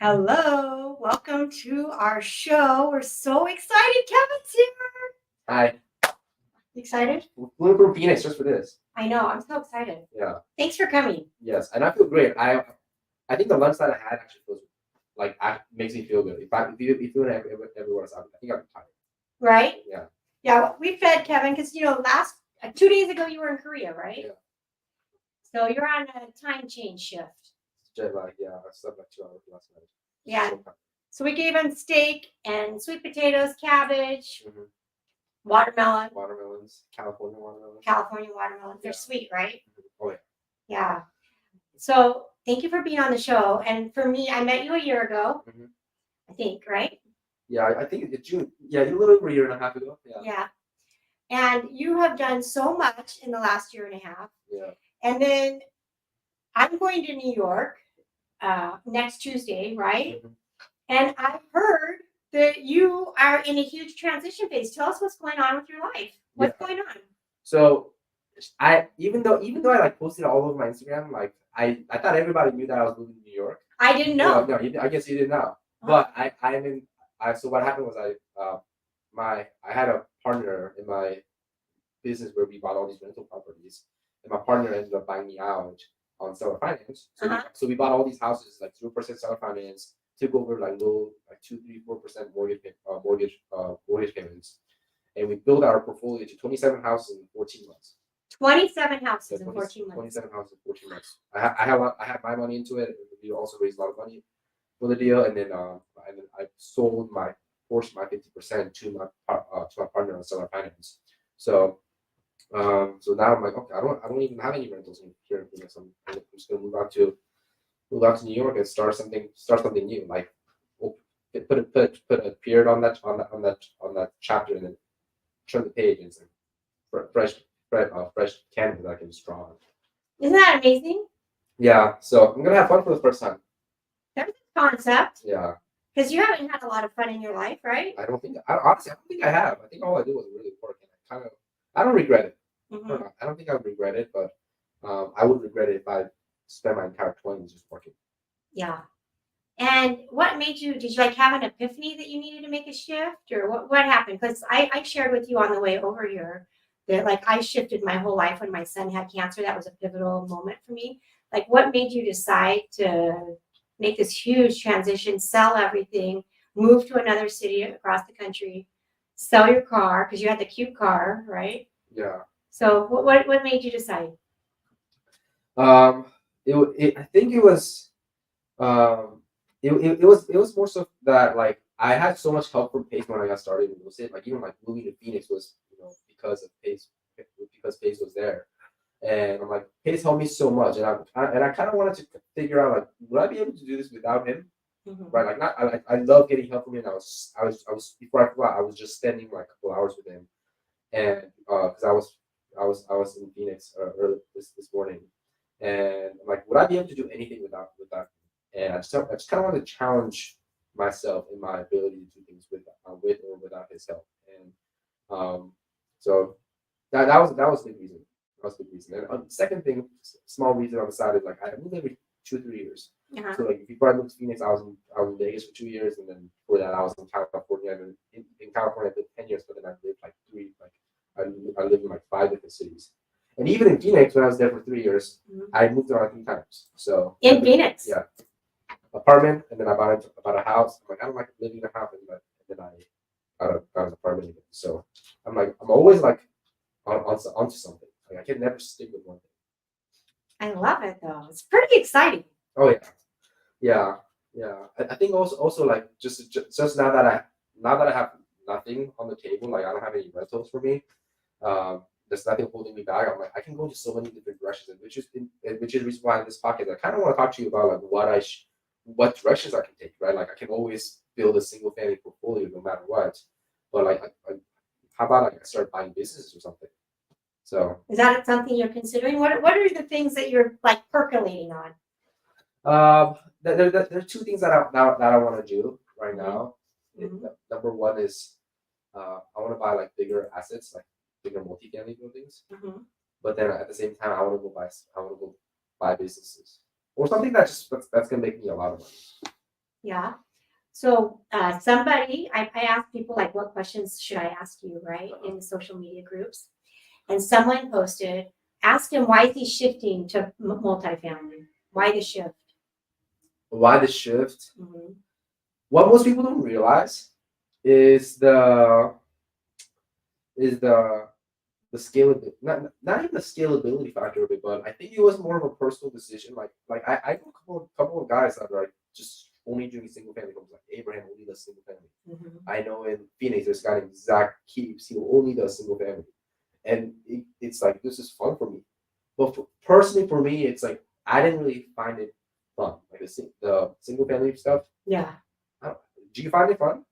Hello, welcome to our show. We're so excited. Kevin's here. Hi. You excited? Flew from Phoenix just for this. I know. I'm so excited. Yeah. Thanks for coming. Yes, and I feel great. I think the lunch that I had actually feels makes me feel good. If you everywhere else, I think I'm tired. Right? Yeah. Yeah, we fed Kevin because last 2 days ago you were in Korea, right? Yeah. So you're on a time change shift. Jet lag. Yeah, I slept like 2 hours last night. Yeah. So we gave him steak and sweet potatoes, cabbage, watermelon. Watermelons, California watermelons. California watermelons. They're sweet, right? Oh yeah. Yeah. So thank you for being on the show. And for me, I met you a year ago. I think, right? Yeah, I think it's June. Yeah, a little over a year and a half ago. Yeah. Yeah. And you have done so much in the last year and a half. Yeah. And then I'm going to New York next Tuesday, right? And I've heard that you are in a huge transition phase. Tell us what's going on with your life. What's going on? So even though I like posted all over my Instagram, like I thought everybody knew that I was moving to New York. I didn't know. No, I guess you didn't know. But so what happened was I had a partner in my business where we bought all these rental properties, and my partner ended up buying me out on seller finance. So we bought all these houses like 0% seller finance, took over like low like 2, 3, 4% mortgage payments, and we built our portfolio to 27 houses in 14 months. 27 houses in 14 months. 27 houses in 14 months. I had my money into it. We also raised a lot of money for the deal, and then I sold my portion, my 50% to my partner on seller finance. So now I'm like, okay, I don't even have any rentals here in Phoenix. I'm just gonna move out to New York and start something new. Like put a period on that chapter, and then turn the page and say fresh canvas that I can just draw on. Isn't that amazing? Yeah. So I'm gonna have fun for the first time. There's a concept. Yeah. Because you haven't had a lot of fun in your life, right? Honestly, I don't think I have. I think all I did was really work, and I don't regret it. I don't think I would regret it, but I would regret it if I spent my entire 20s just working. Yeah. And what made you? Did you have an epiphany that you needed to make a shift, or what happened? Because I shared with you on the way over here that I shifted my whole life when my son had cancer. That was a pivotal moment for me. What made you decide to make this huge transition, sell everything, move to another city across the country, sell your car because you had the cute car, right? Yeah. So what made you decide? I think it was it was more so that I had so much help from Pace when I got started in real estate. Even moving to Phoenix was because of Pace, because Pace was there, and I'm like, Pace helped me so much, and I kind of wanted to figure out would I be able to do this without him? Right, I love getting help from him. I was before I forgot, I was just spending a couple hours with him, and because I was in Phoenix early this morning, and I'm like, would I be able to do anything without him? And I just kind of want to challenge myself in my ability to do things with or without his help, and so that was the big reason. That was the big reason. And the second thing, small reason on the side is I move every 2-3 years. So before I moved to Phoenix, I was in Vegas for 2 years, and then before that I was in California. And in California I lived 10 years, but then I lived I lived in 5 different cities. And even in Phoenix, when I was there for 3 years, I moved around 3 times. So in Phoenix, yeah, apartment, and then I bought a house. I'm I don't like living in a house, and then I got an apartment again. So I'm always onto something. I can never stick with one thing. I love it though. It's pretty exciting. Oh yeah. I think also just now that I have nothing on the table, I don't have any rentals for me. There's nothing holding me back. I'm I can go into so many different directions, which is the reason why in this podcast I kind of want to talk to you about what directions I can take. Right, I can always build a single family portfolio no matter what. But how about I start buying businesses or something? So is that something you're considering? What are the things that you're percolating on? There are 2 things that I want to do right now. Number one is I want to buy bigger assets, bigger multifamily buildings. But then at the same time, I want to go buy businesses or something that's gonna make me a lot of money. Yeah. So somebody, I asked people like, what questions should I ask you, right, in the social media groups? And someone posted, ask him why is he shifting to multifamily? Why the shift? Why the shift? Mhm. What most people don't realize is the scalability, not even the scalability factor of it, but I think it was more of a personal decision. I know a couple of guys that are like just only doing single family homes. Like Abraham only does single family. Mhm. I know in Phoenix there's a guy named Zach Keeps, he only does single family, and it's like this is fun for me. But personally for me, it's like I didn't really find it fun. Like the single family stuff. Yeah. Do you find it fun?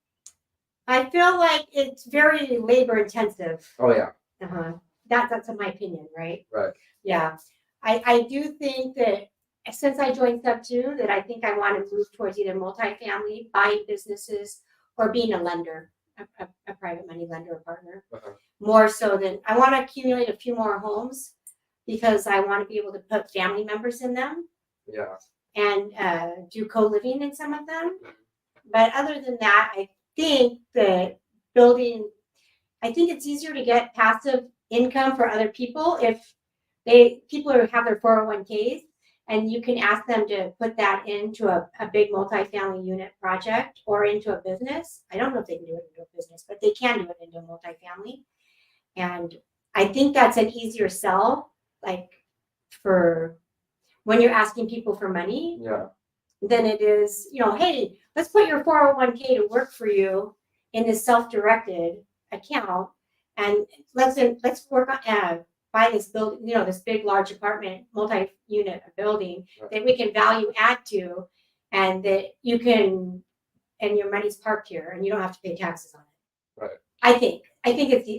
I feel like it's very labor intensive. Oh yeah, Uh-huh. That's in my opinion, right? right. Yeah. I do think that since I joined Sub 2, that I think I want to move towards either multifamily, buying businesses, or being a lender, a private money lender or partner. Uh-huh. More so than I want to accumulate a few more homes because I want to be able to put family members in them Yeah. and do co-living in some of them. But other than that, I think that building, I think it's easier to get passive income for other people if people who have their 401ks and you can ask them to put that into a big multifamily unit project or into a business. I don't know if they can do it into a business, but they can do it into a multifamily. And I think that's an easier sell, like for when you're asking people for money, Yeah. than it is, hey, let's put your 401k to work for you in this self-directed account, and let's work on buy this building, this big, large apartment, multi-unit building Right. that we can value add to, and that you can, and your money's parked here, and you don't have to pay taxes on it. Right. I think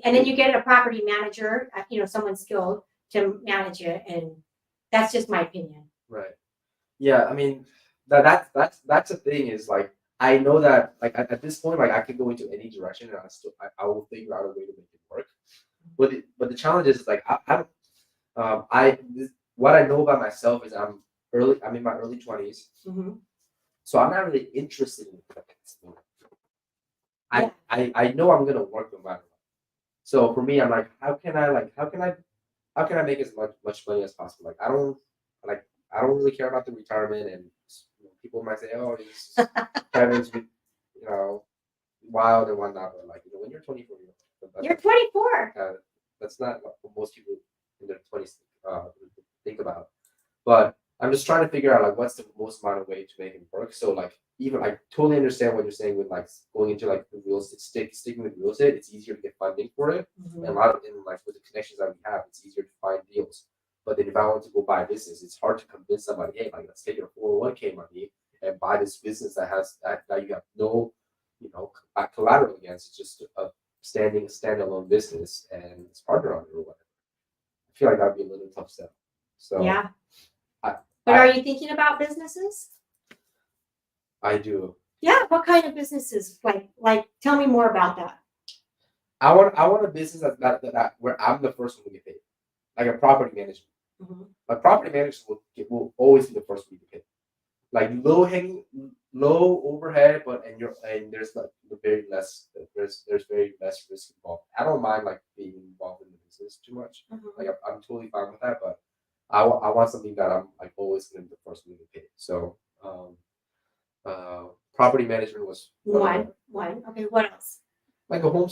and then you get a property manager, someone skilled to manage it, and that's just my opinion. Right. Yeah, I mean that's the thing is like I know that like at this point like I could go into any direction and I will figure out a way to make it work. But the challenge is like what I know about myself is I'm in my early 20s, Mm-hmm. so I'm not really interested in it. Yeah. I know I'm gonna work no matter what. So for me, I'm like, how can I make as much money as possible? Like I don't really care about the retirement, and people might say, oh, Kevin's wild and whatnot, but like when you're 24 years old, You're 24. that's not what most people in their 20s think about. But I'm just trying to figure out like what's the most amount of way to make it work. So like even I totally understand what you're saying with like going into like the real estate, sticking with real estate. It's easier to get funding for it, Mm-hmm. and a lot of in like with the connections that we have, it's easier to find deals. But then if I want to go buy a business, it's hard to convince somebody, hey, like let's take your 401k money and buy this business that you have no collateral against. It's just a standalone business and it's partner on it or whatever. I feel like that'd be a little tough step. So Yeah. I, But I, are you thinking about businesses? I do. Yeah. What kind of businesses? Like, tell me more about that. I want a business that where I'm the first one to get paid, like a property management. Mm-hmm. A property manager will always be the first one to get paid. Like low overhead, but and there's like there's very less risk involved. I don't mind like being involved in the business too much. Mm-hmm. Like I'm totally fine with that, but I want something that I'm like always going to be the first one to get paid. So property management was One. Okay. What else? like a home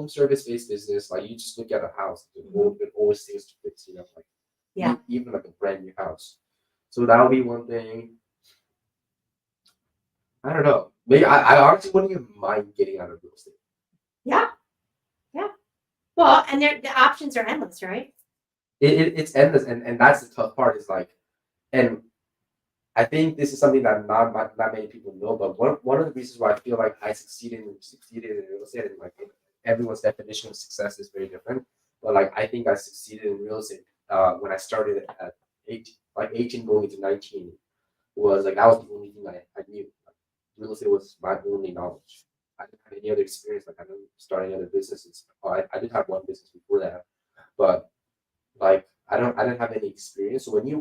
service based business. Like you just look at a house, it always seems to fix, like Yeah. even like a brand new house. So that would be one thing. I don't know. Maybe I honestly wouldn't even mind getting out of real estate. Yeah. Yeah. Well, and the options are endless, right? It's endless, and that's the tough part. Is like, and I think this is something that not many people know. But one of the reasons why I feel like I succeeded in real estate, and like everyone's definition of success is very different. But like I think I succeeded in real estate when I started at 18 going into 19 was like that was the only thing I knew. Like, real estate was my only knowledge. I didn't have any other experience. Like I didn't start any other businesses. I did have one business before that, but like I didn't have any experience. So when you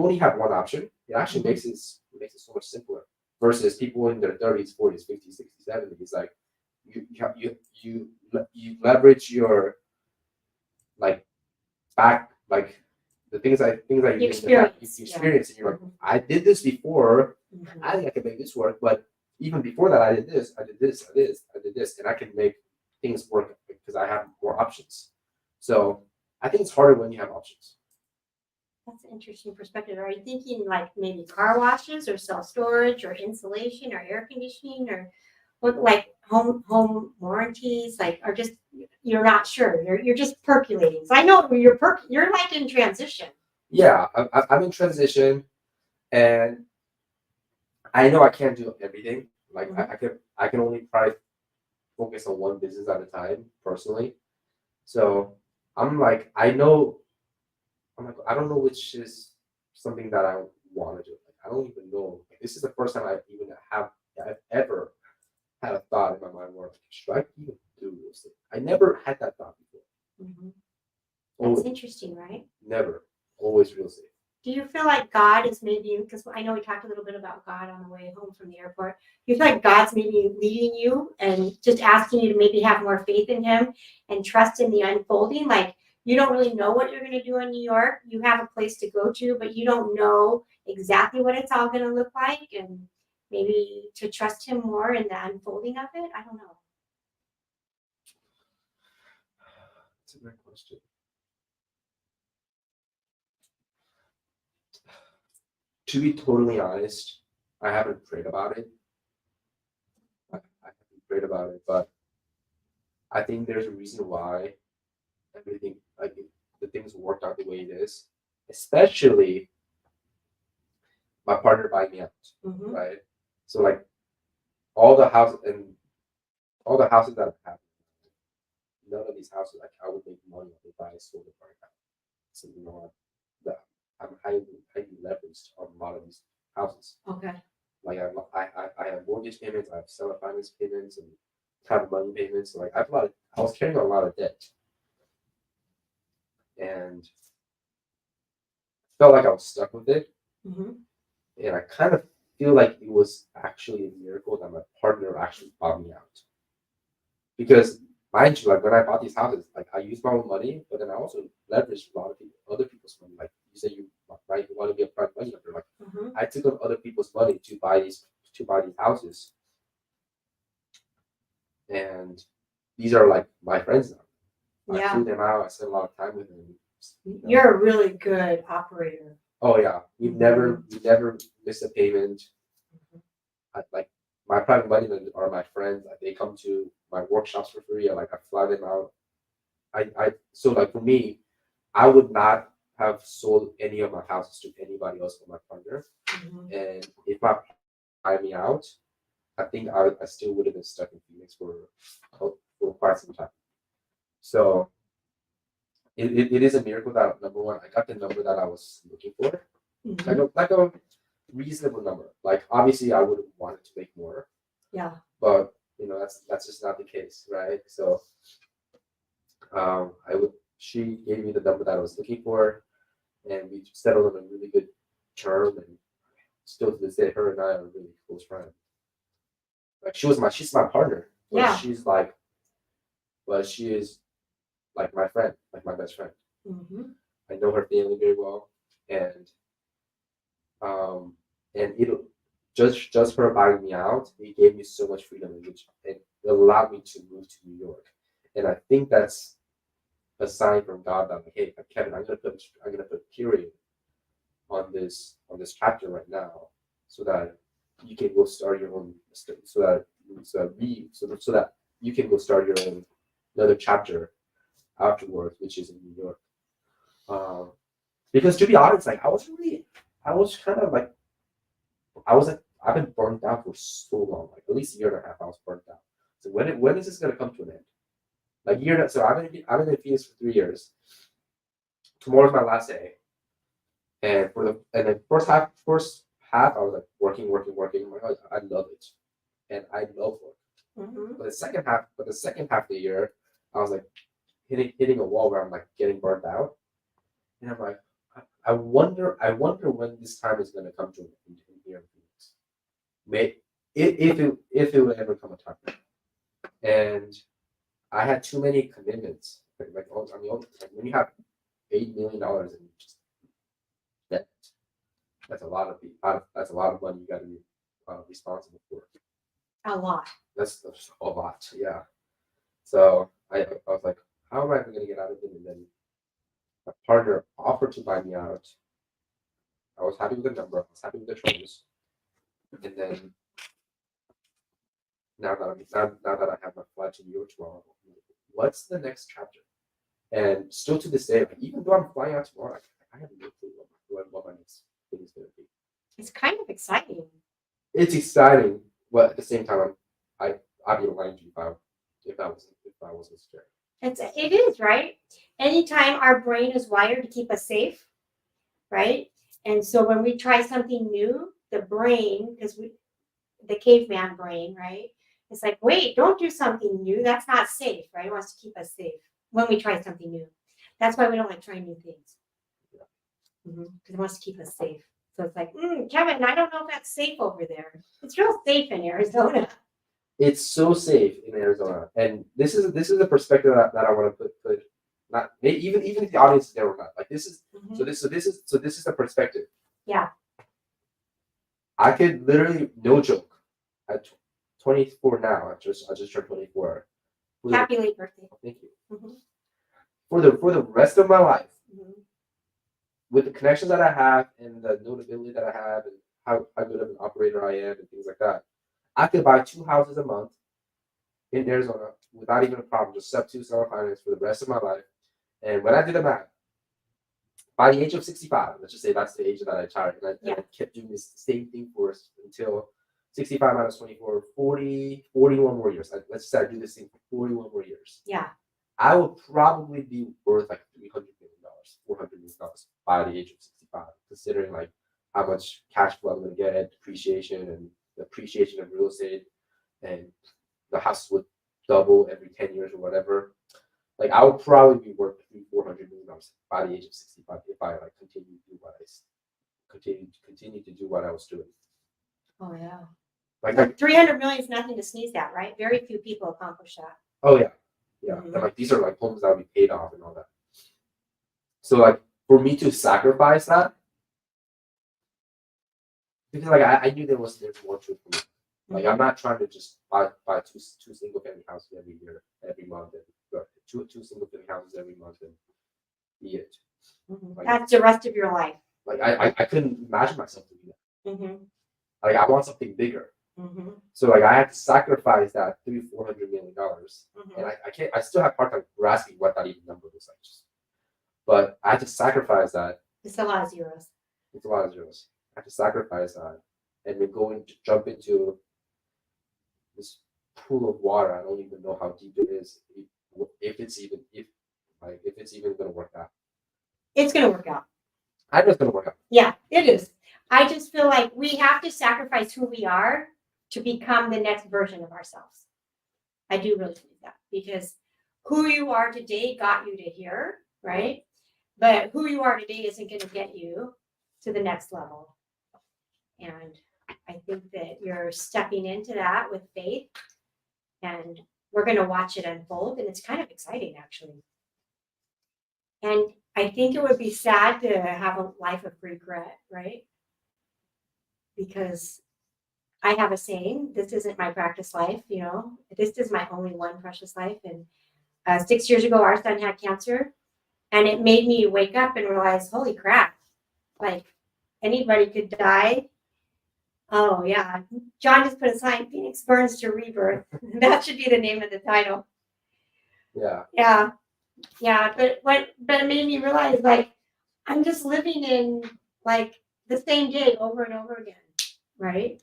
only have one option, it actually makes it so much simpler versus people in their 30s, 40s, 50s, 60s, 70s. Like you leverage your like back like the things that you made in the back, you experience, and you're like, I did this before. I think I can make this work, but even before that, I did this, I did this, I did this, and I can make things work because I have more options. So I think it's harder when you have options. That's an interesting perspective. Are you thinking like maybe car washes or self storage or insulation or air conditioning or what like home warranties like are just you're not sure. You're just percolating. So I know you're like in transition. Yeah, I'm in transition, and I know I can't do everything. Like I can only probably focus on one business at a time personally. So I'm like I don't know which is something that I want to do. Like I don't even know. Like, this is the first time I've ever had a thought in my mind where like, should I even do real estate? I never had that thought before. Mm-hmm. That's Always, interesting, right? never. Always real estate. Do you feel like God is maybe, because I know we talked a little bit about God on the way home from the airport. Do you feel like God's maybe leading you and just asking you to maybe have more faith in Him and trust in the unfolding? Like you don't really know what you're going to do in New York. You have a place to go to, but you don't know exactly what it's all going to look like. And maybe to trust Him more in the unfolding of it. I don't know. That's a great question. To be totally honest, I haven't prayed about it. I haven't prayed about it, but I think there's a reason why everything like the things worked out the way it is. Especially my partner buying me out, right? So like all the houses that I have, none of these houses like I would make money if I sold it right now. So that I'm highly leveraged on a lot of these houses. Okay. Like I have mortgage payments, I have seller finance payments, and private money payments. So like I was carrying a lot of debt, and felt like I was stuck with it. And I kind of feel like it was actually a miracle that my partner actually bought me out. Because mind you, like when I bought these houses, like I used my own money, but then I also leveraged a lot of other people's money. Like you say, you want to be a private money lender. Like I took on other people's money to buy these houses, and these are like my friends now. I flew them out. I spent a lot of time with them. You're a really good operator. Oh yeah, we never missed a payment. Like my private money are my friends. Like they come to my workshops for free. I fly them out. So like for me, I would not have sold any of my houses to anybody else but my partner. And if my partner buy me out, I think I still would have been stuck in Phoenix for quite some time. So it is a miracle that number one, I got the number that I was looking for. Like a reasonable number. Like obviously I would have wanted to make more. Yeah. But that's just not the case, right? So she gave me the number that I was looking for, and we settled on a really good term, and still to this day her and I are really close friends. Like she's my partner. But yeah. She is like my friend, like my best friend. I know her family very well, and it just her buying me out, it gave me so much freedom, and it allowed me to move to New York. And I think that's a sign from God that like, hey, Kevin, I'm gonna put a period on this chapter right now, so that you can go start your own, so that you can go start your own another chapter afterwards, which is in New York. Because to be honest, like I was kind of like I've been burnt out for so long, like at least a year and a half. I was burnt out. So when is this gonna come to an end? Like year. So I've been in Phoenix for 3 years. Tomorrow's my last day, and the first half I was like working. Oh my God, I love it, and I love work. But the second half of the year, I was like, hitting a wall where I'm like getting burnt out, and I'm like, I wonder when this time is gonna come to an end in here in Phoenix. May if it would ever come a time, and I had too many commitments. Like when you have $8 million in just debt, that's a lot of money you got to be responsible for. A lot. That's a lot, yeah. So I was like, how am I going to get out of it? And then my partner offered to buy me out. I was happy with the number. I was happy with the terms. And then now that I have my flight to New York tomorrow, what's the next chapter? And still to this day, like, even though I'm flying out tomorrow, I have no clue what my next thing is going to be. It's kind of exciting. It's exciting, but at the same time, I'd be lying to you if I wasn't scared. It is, right? Anytime our brain is wired to keep us safe, right? And so when we try something new, the brain, the caveman brain, right? It's like, wait, don't do something new. That's not safe, right? It wants to keep us safe when we try something new. That's why we don't like trying new things. Because it wants to keep us safe. So it's like, Kevin, I don't know if that's safe over there. It's real safe in Arizona. It's so safe in Arizona, and this is a perspective that I want to put not even if the audience is there or not. Like this is this is the perspective. Yeah. I could literally, no joke, at 24 now. I just turned 24. Happy late birthday. Thank you. For the rest of my life, with the connections that I have and the notability that I have and how good of an operator I am and things like that, I could buy 2 houses a month in Arizona without even a problem, just sub-2 seller finance for the rest of my life. And when I did the math, by the age of 65, let's just say that's the age that I retired, and I kept doing this same thing for until 65 minus 24, 41 more years. Let's just say I do this thing for 41 more years. Yeah. I will probably be worth like $300 million, $400 million by the age of 65, considering like how much cash flow I'm going to get, depreciation and the appreciation of real estate, and the house would double every 10 years or whatever. Like I would probably be worth $400 million by the age of 65 if I like continue to do what I was doing. Oh yeah. Like 300 million is nothing to sneeze at, right? Very few people accomplish that. Oh yeah, yeah. And like these are like homes that would be paid off and all that. So like for me to sacrifice that, because like I knew there's more to it for me. Like I'm not trying to just buy two single family houses every month, and two single family houses every month and be it. Like, that's the rest of your life. Like I couldn't imagine myself doing that. Like I want something bigger. So like I had to sacrifice that $400 million, and I can't. I still have hard time grasping what that even number looks like. But I had to sacrifice that. It's a lot of zeros. It's a lot of zeros. I have to sacrifice that, and then jump into this pool of water. I don't even know how deep it is, if it's even going to work out. It's going to work out. I know it's going to work out. Yeah, it is. I just feel like we have to sacrifice who we are to become the next version of ourselves. I do really believe that, because who you are today got you to here, right? But who you are today isn't going to get you to the next level. And I think that you're stepping into that with faith, and we're going to watch it unfold, and it's kind of exciting, actually. And I think it would be sad to have a life of regret, right? Because I have a saying, this isn't my practice life, this is my only one precious life. And 6 years ago, our son had cancer, and it made me wake up and realize, holy crap, like anybody could die. Oh yeah. John just put a sign, Phoenix burns to rebirth. That should be the name of the title. Yeah. Yeah. Yeah. But it made me realize, like, I'm just living in like the same day over and over again. Right.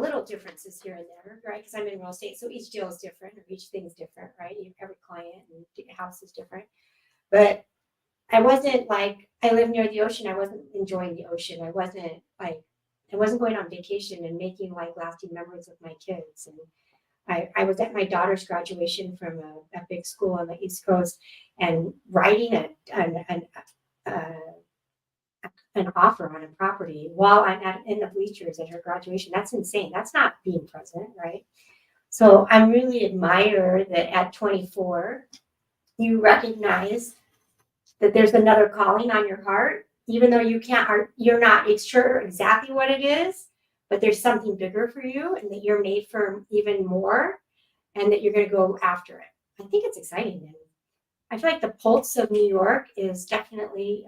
Little differences here and there, right? Because I'm in real estate. So each deal is different, or each thing is different, right? Every client and house is different. But I wasn't like, I live near the ocean. I wasn't enjoying the ocean. I wasn't going on vacation and making like lasting memories with my kids. I was at my daughter's graduation from a big school on the East Coast, and writing uh, an offer on a property while I'm in the bleachers at her graduation. That's insane. That's not being present, right? So I really admire that at 24, you recognize that there's another calling on your heart, even though you're not sure exactly what it is, but there's something bigger for you, and that you're made for even more, and that you're going to go after it. I think it's exciting. And I feel like the pulse of New York is definitely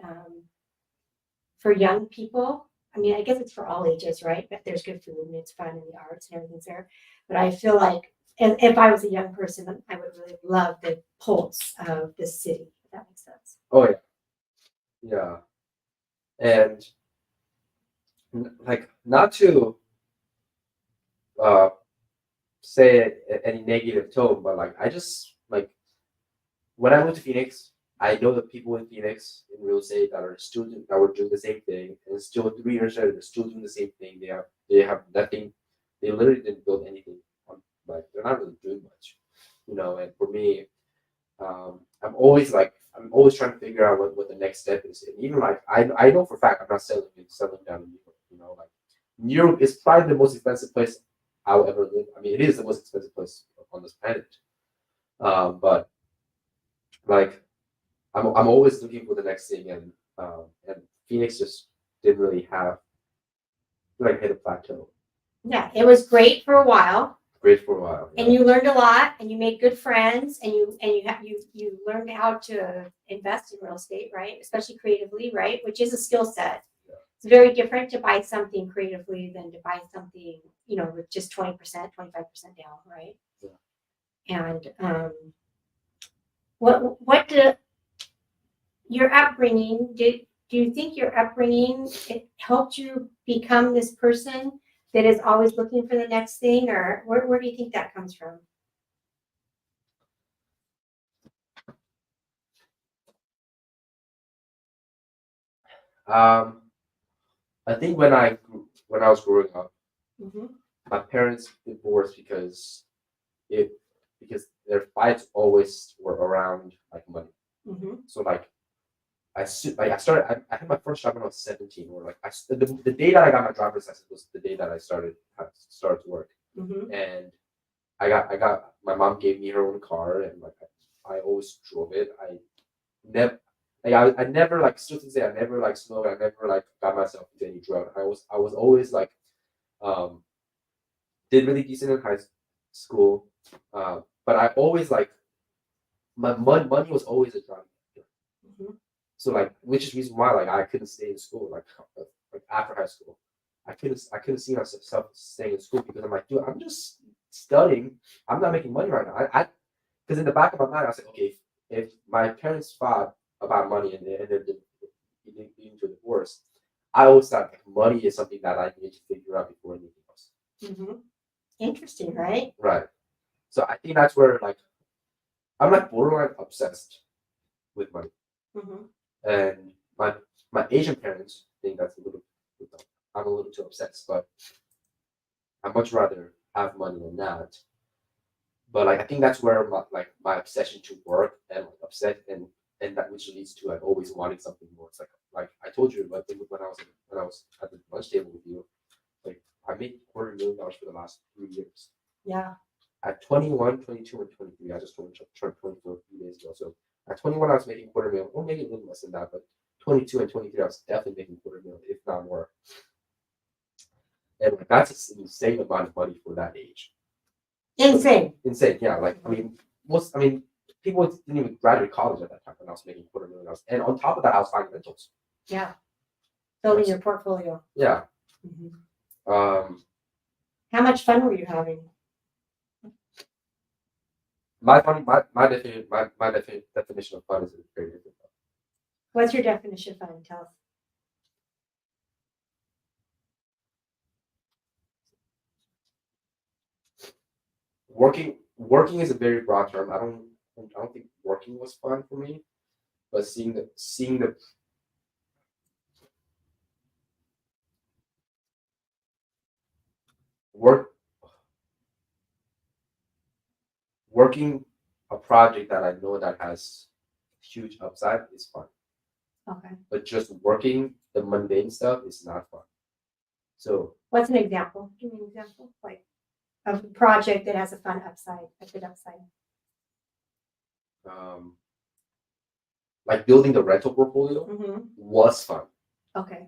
for young people. I mean, I guess it's for all ages, right? But there's good food and it's fun and the arts and everything's there. But I feel like if I was a young person, I would really love the pulse of the city, if that makes sense. Oh yeah, and like not to uh say any negative tone, but like I just like when I moved to Phoenix, I know the people in Phoenix in real estate that are still that were doing the same thing, and still 3 years later they're still doing the same thing. They have nothing. They literally didn't build anything. Like they're not really doing much, you know. And for me, I'm always trying to figure out what the next step is. And even like I know for a fact I'm not settling down in New York. You know, like New York is probably the most expensive place I'll ever live. I mean, it is the most expensive place on this planet. But like I'm always looking for the next thing, and Phoenix just didn't really have like hit a plateau. Yeah, it was great for a while. Great for a while. And you learned a lot, and you made good friends, and you learned how to invest in real estate, right? Especially creatively, right? Which is a skill set. Yeah. It's very different to buy something creatively than to buy something, with just 20%, 25% down, right? Yeah. And what do your upbringing do you think your upbringing it helped you become this person that is always looking for the next thing, or where do you think that comes from? I think when I was growing up, Mm-hmm. my parents divorced it because their fights always were around like money. Mm-hmm. So like I had my first job when I was 17, or like the day that I got my driver's license was the day that I started to work. Mm-hmm. And I got my mom gave me her own car, and like I always drove it. I never like still to this day I never like smoked. I never like got myself into any drug. I was always like um did really decent in high school, but I always like my money was always a driving factor. Mm-hmm. So like, which is the reason why like I couldn't stay in school like after high school. I couldn't see myself staying in school because I'm like, dude, I'm just studying. I'm not making money right now. I because in the back of my mind I was like, okay, if my parents fought about money and they ended up leading to a divorce, I always thought like money is something that I need to figure out before anything else. Mm-hmm. Interesting, right? Right. So I think that's where like I'm like borderline obsessed with money. Mm-hmm. And my Asian parents think that's a little. I'm a little too obsessed, but I much rather have money than that. But like I think that's where my obsession to work and like upset and that which leads to like always wanting something more. It's like I told you, I think when I was at the lunch table with you, like I made $250,000 for the last 3 years. Yeah. At 21, 22, and 23, I just turned 24 a few days ago. So at 21, I was making $250,000, or maybe a little less than that, but 22 and 23, I was definitely making $250,000, if not more. And like that's an insane amount of money for that age. Insane. Insane, yeah. Like people didn't even graduate college at that time when I was making $250,000, and on top of that, I was buying rentals. Yeah. Building your portfolio. Yeah. Mm-hmm. How much fun were you having? My definition of fun is very different. What's your definition of fun? Tell us. Working is a very broad term. I don't think working was fun for me, but seeing the work working a project that I know that has huge upside is fun. Okay. But just working the mundane stuff is not fun. So What's an example? Give me an example, like of a project that has a fun upside, a good upside. like building the rental portfolio Mm-hmm. was fun. Okay.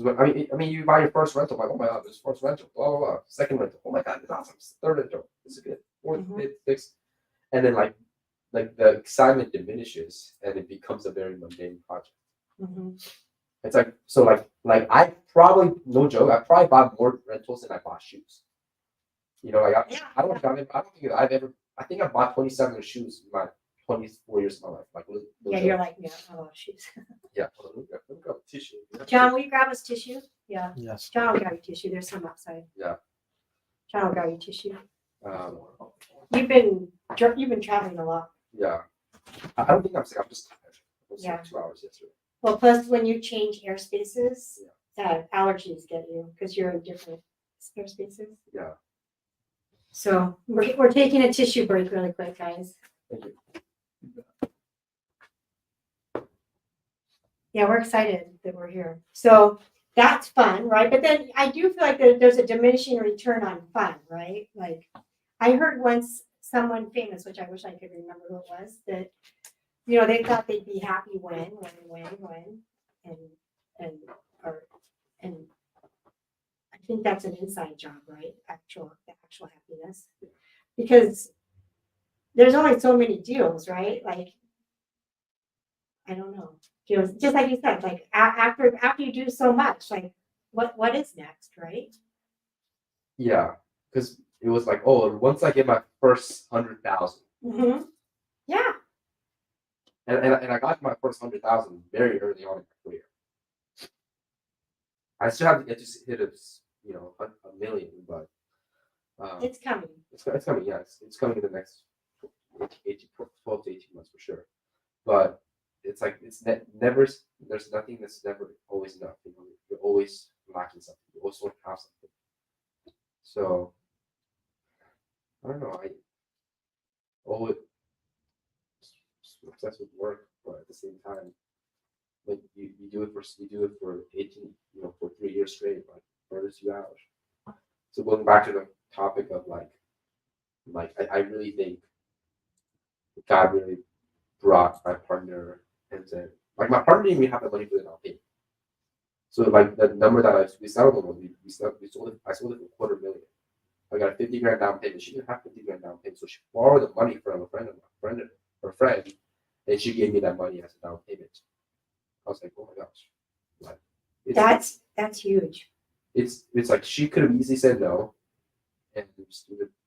I mean, you buy your first rental, like, oh my god, this first rental, blah blah blah. Second rental, oh my god, it's awesome. Third rental, this is good. Fourth, Mhm. fifth, sixth, and then like the excitement diminishes, and it becomes a very mundane project. Mm-hmm. It's like so, like I probably no joke, I probably bought more rentals than I bought shoes. You know, like I don't think I've ever. I think I bought 27 shoes in my 24 years of my life. Like, no Yeah, joke. you're like, yeah, I love shoes. Yeah. Hold on, let me grab a tissue. John, will you grab us tissue? Yeah. Yes. John will grab you tissue. There's some upside. Yeah. John will grab you tissue. Um, You've been traveling a lot. yeah. I don't think I'm sick. I'm just tired. I was Yeah. like 2 hours yesterday. Well, plus when you change airspaces, allergies get you because you're in different airspaces. Yeah. So we're taking a tissue break really quick, guys. Thank you. Yeah, we're excited that we're here. So that's fun, right? But then I do feel like there's a diminishing return on fun, right? Like I heard once someone famous, which I wish I could remember who it was, that they thought they'd be happy when, and I think that's an inside job, right? The actual happiness, because there's only so many deals, right? Like I don't know. Just like you said, like after you do so much, like what is next, right? Yeah, because it was like, oh, once I get my first 100,000, Mm-hmm. Yeah. and I got my first 100,000 very early on in my career. I still have to get to hit a million, but It's coming. it's coming. Yeah, it's coming in the next 12 to 18 months for sure. But it's like never. There's nothing that's never always enough. You're always lacking something. You always want to have something. So I don't know. I always obsessed with work, but at the same time, like you do it for 18, for 3 years straight, like burns you out. So going back to the topic of like I really think God really brought my partner into like my partner didn't even have the money for the down payment. So like the number that we settled on, we sold it. I sold it for $250,000. I got a 50 grand down payment. She didn't have 50 grand down payment, so she borrowed the money from her friend, and she gave me that money as a down payment. I was like, oh my gosh, like That's huge. It's like she could have easily said no, and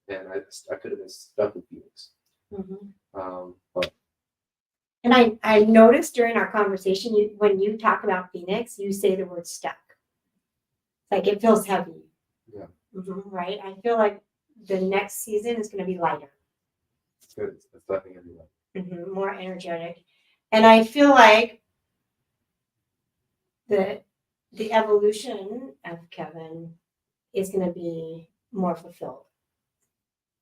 I could have been stuck with Phoenix. Mm-hmm. But And I noticed during our conversation, when you talk about Phoenix, you say the word stuck. Like it feels heavy. Yeah. Mm-hmm, right. I feel like the next season is going to be lighter. it's good. It's definitely gonna be like. Mm-hmm, more energetic, and I feel like the evolution of Kevin is going to be more fulfilled.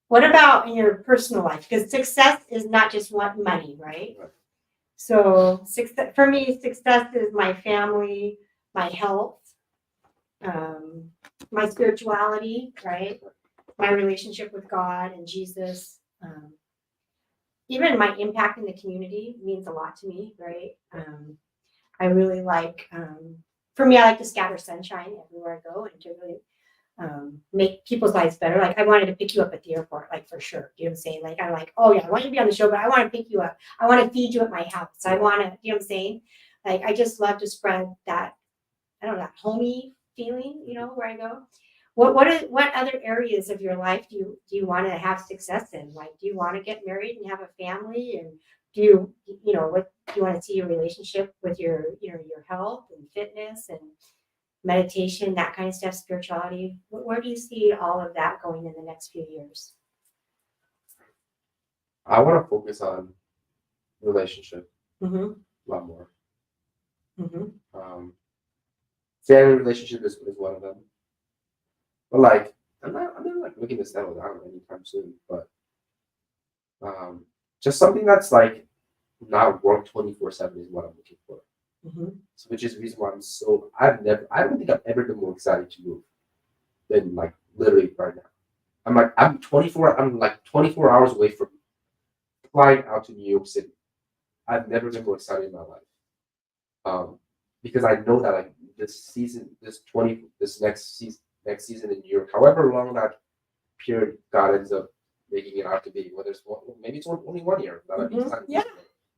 What about in your personal life? Because success is not just money, right? Right. So for me, success is my family, my health, my spirituality, right? My relationship with God and Jesus. Even my impact in the community means a lot to me, right? I really like, for me, I like to scatter sunshine everywhere I go and to really make people's lives better. Like I wanted to pick you up at the airport, like for sure. You know what I'm saying? Like I'm like, oh yeah, I want you to be on the show, but I want to pick you up. I want to feed you at my house. I want to, you know what I'm saying? Like I just love to spread that, I don't know, that homey feeling, where I go. What other areas of your life do you want to have success in? Like, do you want to get married and have a family? And do what do you want to see your relationship with your health and fitness and meditation, that kind of stuff, spirituality? Where do you see all of that going in the next few years? I want to focus on relationship Mm-hmm. a lot more. Mm-hmm. Family relationship is one of them. But like I'm not like looking to settle down anytime soon. But Just something that's like not work 24/7 is what I'm looking for. So, which is the reason why I don't think I've ever been more excited to move than like literally right now. I'm like 24 hours away from flying out to New York City. I've never been more excited in my life. Because I know that like this season, next season in New York, however long that period God ends up making it out to be, whether it's maybe it's only 1 year, Yeah.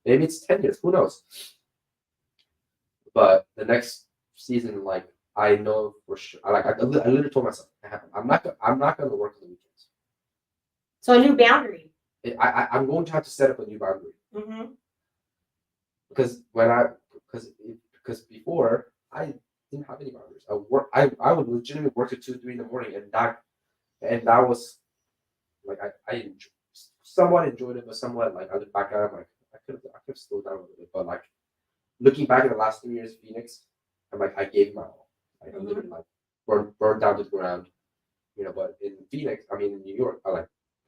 maybe it's 10 years, who knows? But the next season, like I know for sure, I literally told myself, I'm not gonna work on the weekends. So a new boundary. I'm going to have to set up a new boundary because because before I didn't have any boundaries. I would legitimately work at 2, 3 in the morning, and that was like I somewhat enjoyed it, but somewhat like I look back at it, I'm like I could have slowed down a little bit, but like looking back at the last 3 years of Phoenix, I'm like I gave my all. Like I literally like burned down to the ground, But in Phoenix, in New York,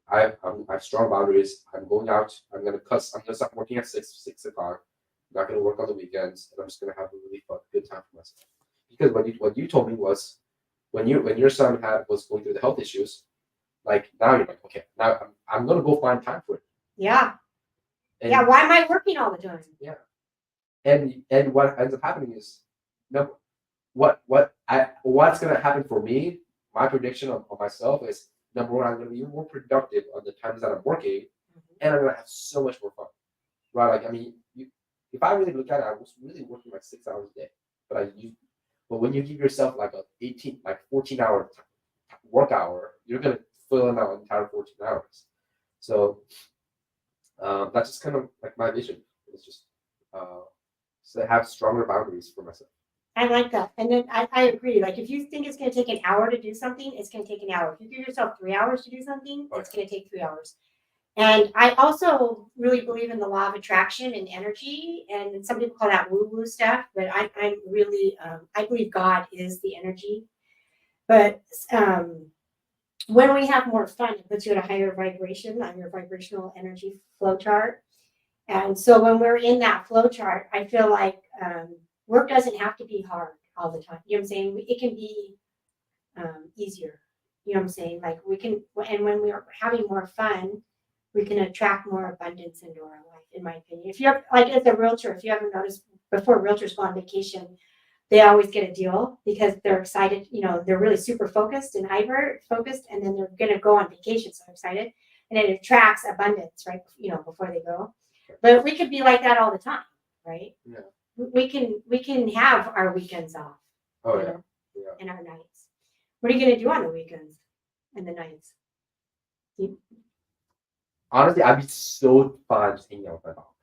I have strong boundaries. I'm going out. I'm gonna start working at 6 o'clock. I'm not gonna work on the weekends, and I'm just gonna have a really good time for myself. Because what you told me was when your son was going through the health issues, like now you're like, okay, now I'm gonna go find time for it. Yeah. Why am I working all the time? Yeah. And what ends up happening is, no, what's gonna happen for me? My prediction of myself is, number one, I'm gonna be more productive on the times that I'm working, and I'm gonna have so much more fun. Right? Like if I really look at it, I was really working like 6 hours a day, but when you give yourself like 14-hour work hour, you're gonna fill in that entire 14 hours. So that's just kind of like my vision. It's just so have stronger boundaries for myself. I like that. And then I agree. Like if you think it's going to take an hour to do something, it's going to take an hour. If you give yourself 3 hours to do something, it's going to take 3 hours. And I also really believe in the law of attraction and energy. And some people call that woo-woo stuff, but I'm really, I believe God is the energy. But when we have more fun, it puts you at a higher vibration on your vibrational energy flow chart. And so when we're in that flow chart, I feel like work doesn't have to be hard all the time. You know what I'm saying? It can be easier. You know what I'm saying? Like we can, and when we are having more fun, we can attract more abundance into our life, in my opinion. If you're like as a realtor, if you haven't noticed, before realtors go on vacation, they always get a deal because they're excited. They're really super focused and hyper focused, and then they're going to go on vacation. So excited. And it attracts abundance, right? Before they go. But we could be like that all the time, right? Yeah. We can have our weekends off. Oh yeah. And our nights. What are you going to do on the weekends and the nights? Honestly, I'd be so fun just hanging out with my dog.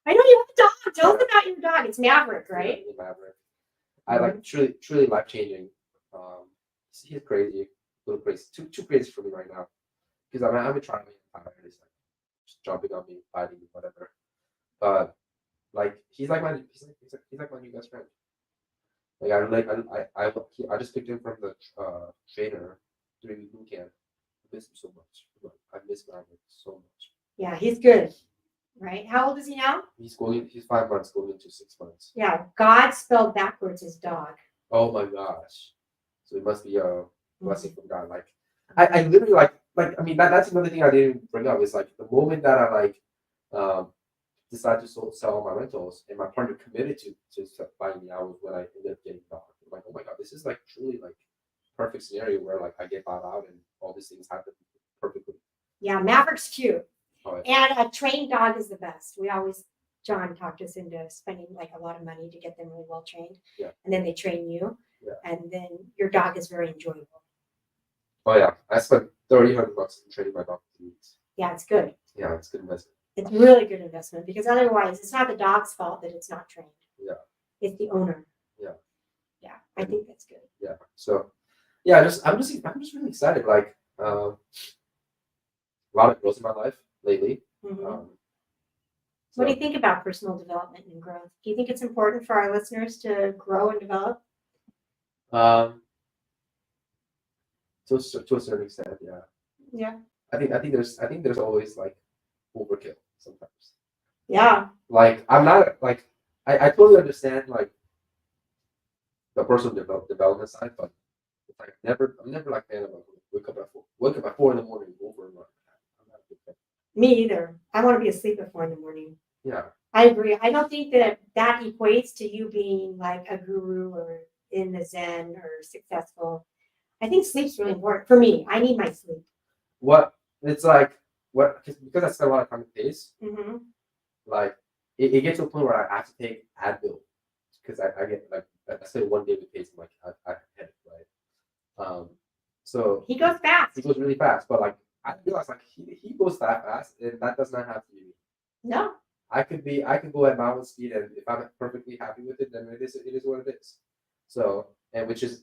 I know you have a dog. Tell us about your dog. It's Maverick, right? Yeah, Maverick. I like truly life changing. He's crazy, a little crazy, too crazy for me right now. Because I've been trying to make him tired. He's like just jumping on me, fighting me, whatever. But like he's like my new best friend. Like I just picked him from the trainer 3-week boot camp. I miss him so much. I miss Maverick so much. Yeah, he's good. Right? How old is he now? He's 5 months, going into 6 months. Yeah, God spelled backwards is dog. Oh my gosh! So it must be a blessing from God. Like I literally like that's another thing I didn't bring up is like the moment that I decided to sell all my rentals and my partner committed to buying me out was when I ended up getting dog. I'm like, oh my god, this is like truly like perfect scenario where like I get bought out and all these things happen perfectly. Yeah, Maverick's cute. Oh, yeah. And a trained dog is the best. John talked us into spending like a lot of money to get them really well trained. Yeah. And then they train you. Yeah. And then your dog is very enjoyable. Oh yeah. I spent $300 in training my dog for 2 weeks. Yeah, it's good. Yeah, it's good investment. It's really good investment because otherwise it's not the dog's fault that it's not trained. Yeah. It's the owner. Yeah. Yeah. I think that's good. Yeah. So yeah, I'm just really excited. Like a lot of growth in my life lately. What do you think about personal development and growth? Do you think it's important for our listeners to grow and develop? To a certain extent, yeah. Yeah. I think there's always like overkill sometimes. Yeah. Like I'm not like I totally understand like the personal development side, but it's like I'm never like fan of like, wake up at 4 in the morning over and run. I'm not a big fan. Me either. I want to be asleep at 4 in the morning. Yeah. I agree. I don't think that equates to you being like a guru or in the Zen or successful. I think sleep's really important for me. I need my sleep. What it's like because I spend a lot of time with pace, Mm-hmm. like it gets to a point where I have to take Advil because I get like I spend one day with pace, I'm like I have a headache, right? So He goes fast. he goes really fast, but like I realize like he goes that fast, and that does not have to be me. No. I could go at my own speed, and if I'm perfectly happy with it, then it is what it is. So, and which is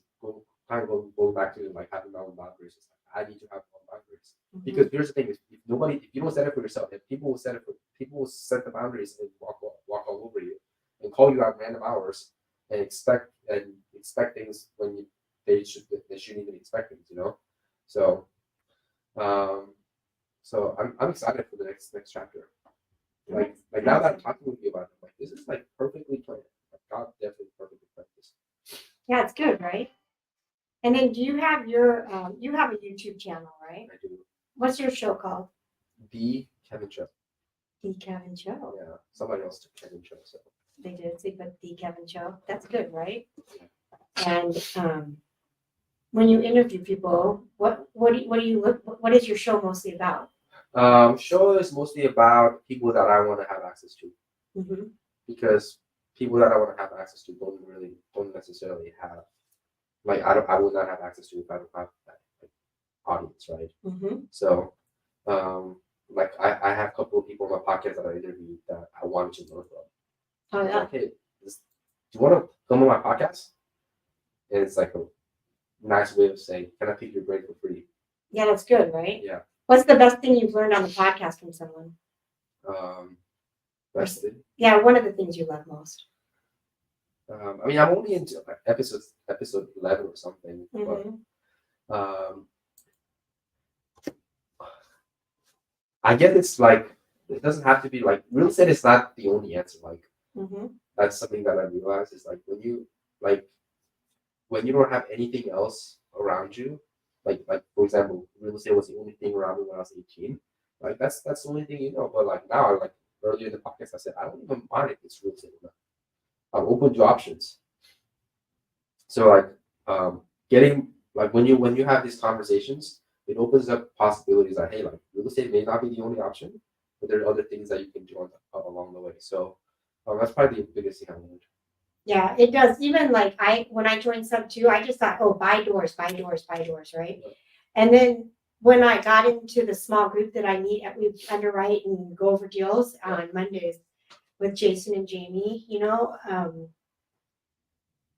kind of going back to like having my own boundaries. It's like, I need to have my own boundaries because here's the thing: if you don't set it for yourself, if people will set the boundaries and walk all over you and call you out random hours and expect things when they shouldn't even expect things, you know. So, I'm excited for the next chapter. Like now that I'm talking with you about it, I'm like, this is like perfectly planned. Like God definitely perfectly planned this. Yeah, it's good, right? And then do you have your you have a YouTube channel, right? I do. What's your show called? The Kevin Choe. The Kevin Choe. Yeah, somebody else took Kevin Choe. So They did. They put the Kevin Choe. That's good, right? And when you interview people, what do you look? What is your show mostly about? show is mostly about people that I want to have access to Mm-hmm. because people that I want to have access to don't necessarily have like I would not have access to if I don't have that like, audience, right? Mm-hmm. So like I have a couple of people on my podcast that I interviewed that I wanted to learn from. Oh yeah. Like, hey, do you want to come on my podcast? And it's like a nice way of saying, can I pick your brain for free? Yeah, that's good, right? Yeah. What's the best thing you've learned on the podcast from someone? Best thing. Yeah, one of the things you love most. I mean, I'm only into like, episode 11 or something, Mm-hmm. but I guess it's like it doesn't have to be like real estate is not the only answer. Like Mm-hmm. that's something that I realized is like when you don't have anything else around you, like for example, real estate was the only thing around me when I was 18. Like that's the only thing you know. But like now, like earlier in the podcast, I said I don't even mind if it's real estate or not. I'm open to options. So like getting like when you have these conversations, it opens up possibilities that hey, like real estate may not be the only option, but there are other things that you can do along the way. So that's probably the biggest thing I learned. Yeah, it does. Even like when I joined Sub 2, I just thought, oh, buy doors, right? Yeah. And then when I got into the small group that I meet at, we underwrite and go over deals on Mondays with Jason and Jamie,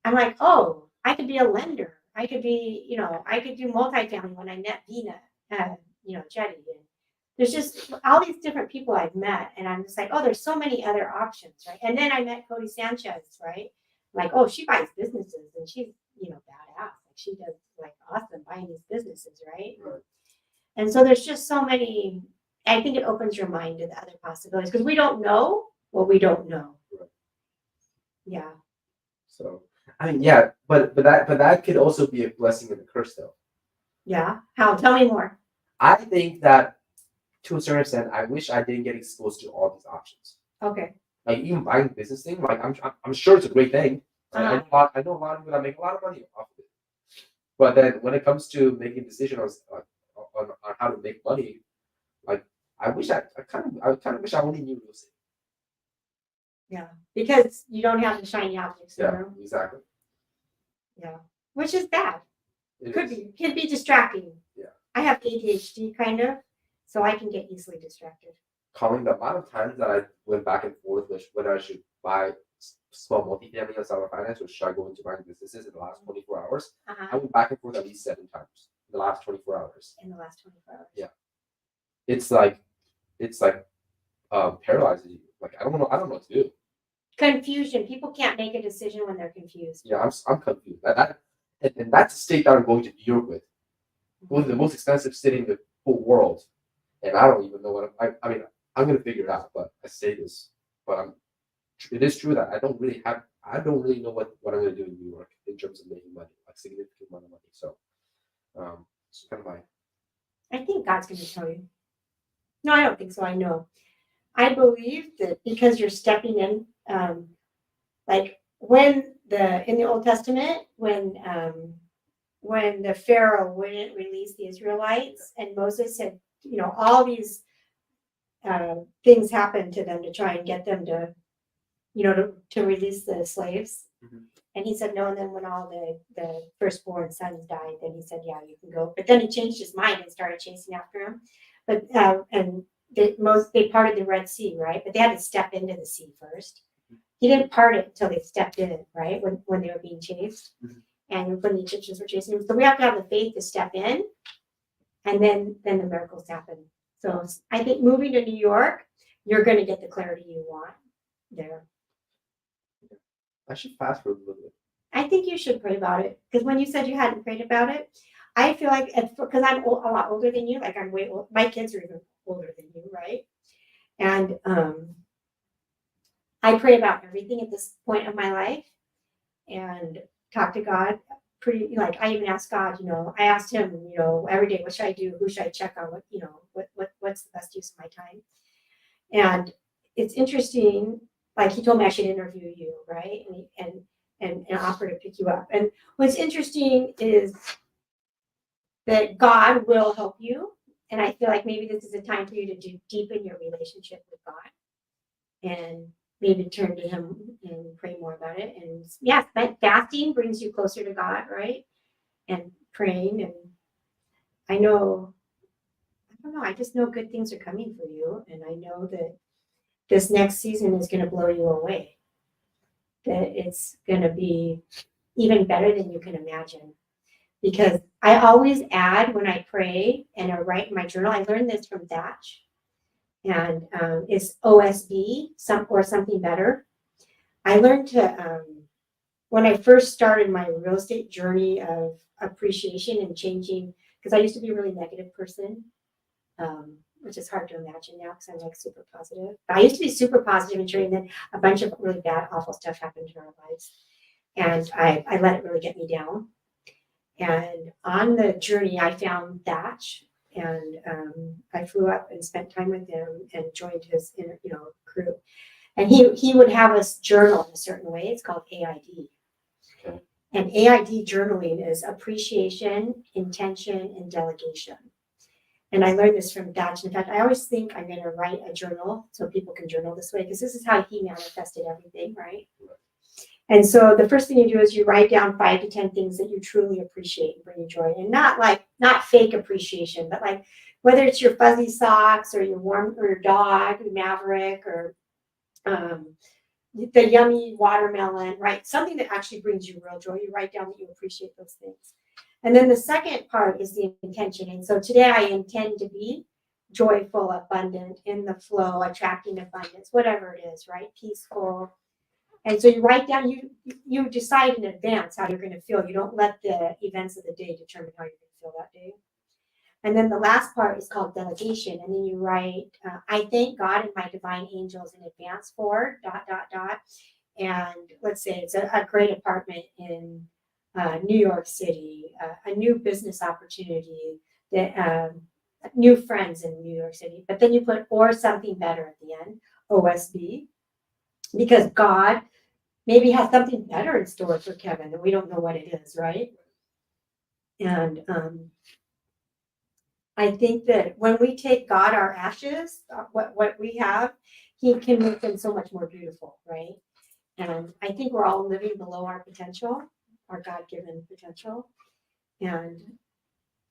I'm like, oh, I could be a lender. I could be, I could do multifamily when I met Vina, Jetty. And there's just all these different people I've met. And I'm just like, oh, there's so many other options, right? And then I met Cody Sanchez, right? Like, oh, she buys businesses and she's, badass. Like she does like awesome buying these businesses, right? Right. And so there's just so many, I think it opens your mind to the other possibilities because we don't know what we don't know. Right. Yeah. So I mean, yeah, but that could also be a blessing and a curse, though. Yeah. How? Tell me more. I think that to a certain extent, I wish I didn't get exposed to all these options. Okay. Like even buying business thing, like I'm sure it's a great thing. I know a lot of people that make a lot of money off of it. But then when it comes to making decisions on how to make money, like I kind of wish I only knew real estate. Yeah, because you don't have the shiny objects in the room. Exactly. Yeah, which is bad. Could be distracting. Yeah. I have ADHD kind of, so I can get easily distracted. Calling the amount of times that I went back and forth with whether I should buy small multifamily or seller finance or should I go into buying businesses in the last 24 hours, I went back and forth at least 7 times in the last 24 hours. In the last 24 hours. Yeah. It's like paralyzes you. Like I don't know what to do. Confusion. People can't make a decision when they're confused. Yeah, I'm confused. And that's a state that I'm going to New York with. One of the most expensive city in the whole world. And I don't even know what I mean, I'm gonna figure it out. But I say this, but it is true that I don't really know what I'm gonna do in New York in terms of making money, like significant amount of money. So, it's kind of my. I think God's going to tell you. No, I don't think so. I know. I believe that because you're stepping in, like when in the Old Testament, when the Pharaoh wouldn't release the Israelites, and Moses said, all these things happened to them to try and get them to, to release the slaves. Mhm. And he said no. And then when all the firstborn sons died, then he said, yeah, you can go. But then he changed his mind and started chasing after him. But and they parted the Red Sea, right? But they had to step into the sea first. He didn't part it until they stepped in, right? When they were being chased, Mhm. and when the Egyptians were chasing them. So we have to have the faith to step in, and then the miracles happen. So I think moving to New York, you're going to get the clarity you want there. I should fast for a little bit. I think you should pray about it, because when you said you hadn't prayed about it, I feel like because I'm a lot older than you, like I'm way old. My kids are even older than you, right? And I pray about everything at this point of my life and talk to God. Pretty like I even ask God, I asked him, every day, what should I do? Who should I check on? What's the best use of my time? And it's interesting. Like he told me I should interview you, right? And offer to pick you up. And what's interesting is that God will help you. And I feel like maybe this is a time for you to deepen your relationship with God and maybe turn to him and pray more about it. And yes, that fasting brings you closer to God, right? And praying. And I don't know, I just know good things are coming for you. And I know that this next season is going to blow you away, that it's going to be even better than you can imagine. Because I always add when I pray and I write in my journal, I learned this from Thatch, and it's OSB, something better. I learned to, when I first started my real estate journey of appreciation and changing, because I used to be a really negative person, which is hard to imagine now because I'm like super positive. But I used to be super positive and true, and then a bunch of really bad, awful stuff happened in our lives. And I let it really get me down. And on the journey, I found Thatch, and I flew up and spent time with him and joined his crew. And he would have us journal in a certain way. It's called AID. Okay. And AID journaling is appreciation, intention, and delegation. And I learned this from Thatch. In fact, I always think I'm going to write a journal so people can journal this way, because this is how he manifested everything, right? And so the first thing you do is you write down 5 to 10 things that you truly appreciate and bring you joy. And not fake appreciation, but like whether it's your fuzzy socks or your dog, Maverick, or the yummy watermelon, right? Something that actually brings you real joy. You write down that you appreciate those things. And then the second part is the intention. And so today I intend to be joyful, abundant, in the flow, attracting abundance, whatever it is, right? Peaceful. And so you write down, you decide in advance how you're going to feel. You don't let the events of the day determine how you're going to feel that day. And then the last part is called delegation. And then you write, I thank God and my divine angels in advance for ... And let's say it's a great apartment in New York City, a new business opportunity, new friends in New York City. But then you put or something better at the end, OSB, because God maybe has something better in store for Kevin and we don't know what it is, right? And I think that when we take God our ashes, what we have, he can make them so much more beautiful, right? And I think we're all living below our potential, our God-given potential. And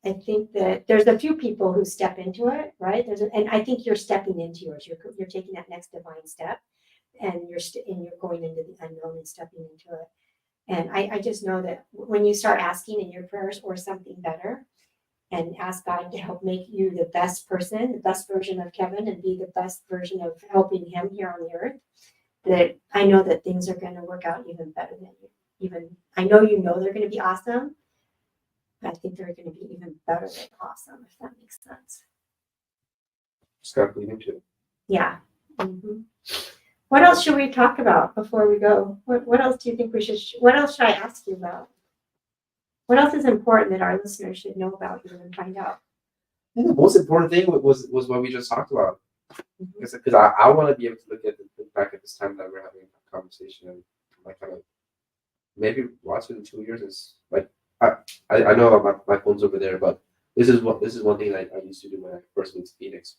I think that there's a few people who step into it, right? And I think you're stepping into yours. You're taking that next divine step, and you're going into the unknown and stepping into it. And I just know that when you start asking in your prayers or something better, and ask God to help make you the best person, the best version of Kevin, and be the best version of helping him here on the earth, that I know that things are going to work out even better than you. I know they're going to be awesome. I think they're going to be even better than awesome, if that makes sense. Just gotta believe into it. Yeah. Mhm. What else should we talk about before we go? What else do you think we should? What else should I ask you about? What else is important that our listeners should know about you and find out? I think the most important thing was what we just talked about. Mhm. Because I want to be able to look back at this time that we're having a conversation and like kind of maybe watch it in 2 years. Is like I know my phone's over there, but this is one thing I used to do when I first moved to Phoenix.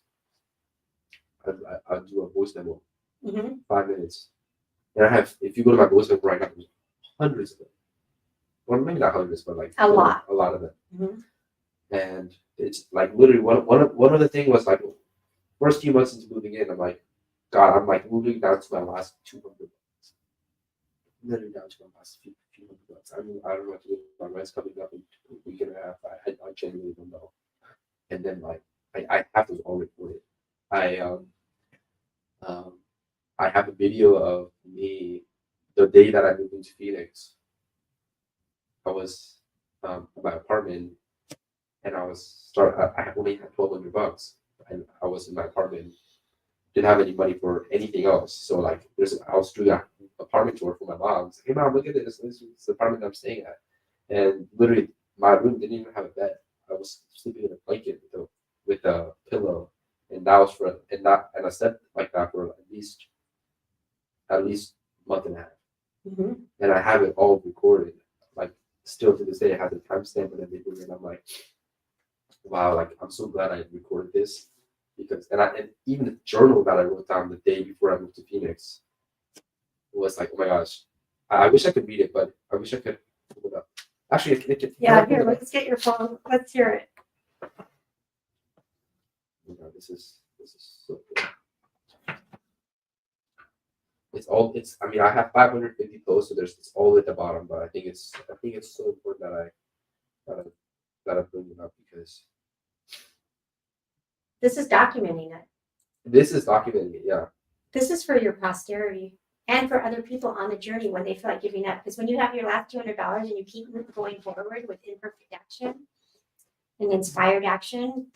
I'd do a voice memo, Mhm. 5 minutes, and I have if you go to my voice memo right now, there's hundreds of them. Well, maybe not hundreds, but like A lot. a lot of them. Mhm. And it's like literally one of the thing was like first few months into moving in, I'm like, God, I'm like moving down to my last 200 bucks. Literally down to my last few hundred bucks. I don't know what to do. My rent's coming up in a week and a half. I genuinely don't know. And then like I have those all recorded. I um I have a video of me the day that I moved into Phoenix. I was in my apartment and I only had 1,200 bucks and I was in my apartment, didn't have any money for anything else. So like I was doing an apartment tour for my mom. Like, hey mom, look at this. This is the apartment I'm staying at. And literally my room didn't even have a bed. I was sleeping in a blanket with a pillow. And that was for and I slept like that for at least month and a half. Mhm. And I have it all recorded. Like still to this day I have the timestamp and everything and I'm like, wow, like I'm so glad I recorded this because and even the journal that I wrote down the day before I moved to Phoenix was like, oh my gosh, I wish I could read it, but I wish I could pull it up. Actually, Yeah. Here, let's get your phone. Let's hear it. Oh God, this is so good. It's I mean I have 550 posts, so it's all at the bottom, but I think it's so important that I that I bring it up because This is documenting it. this is documenting it. Yeah. This is for your posterity and for other people on the journey when they feel like giving up. Because when you have your last $200 and you keep going forward with imperfect action and inspired action,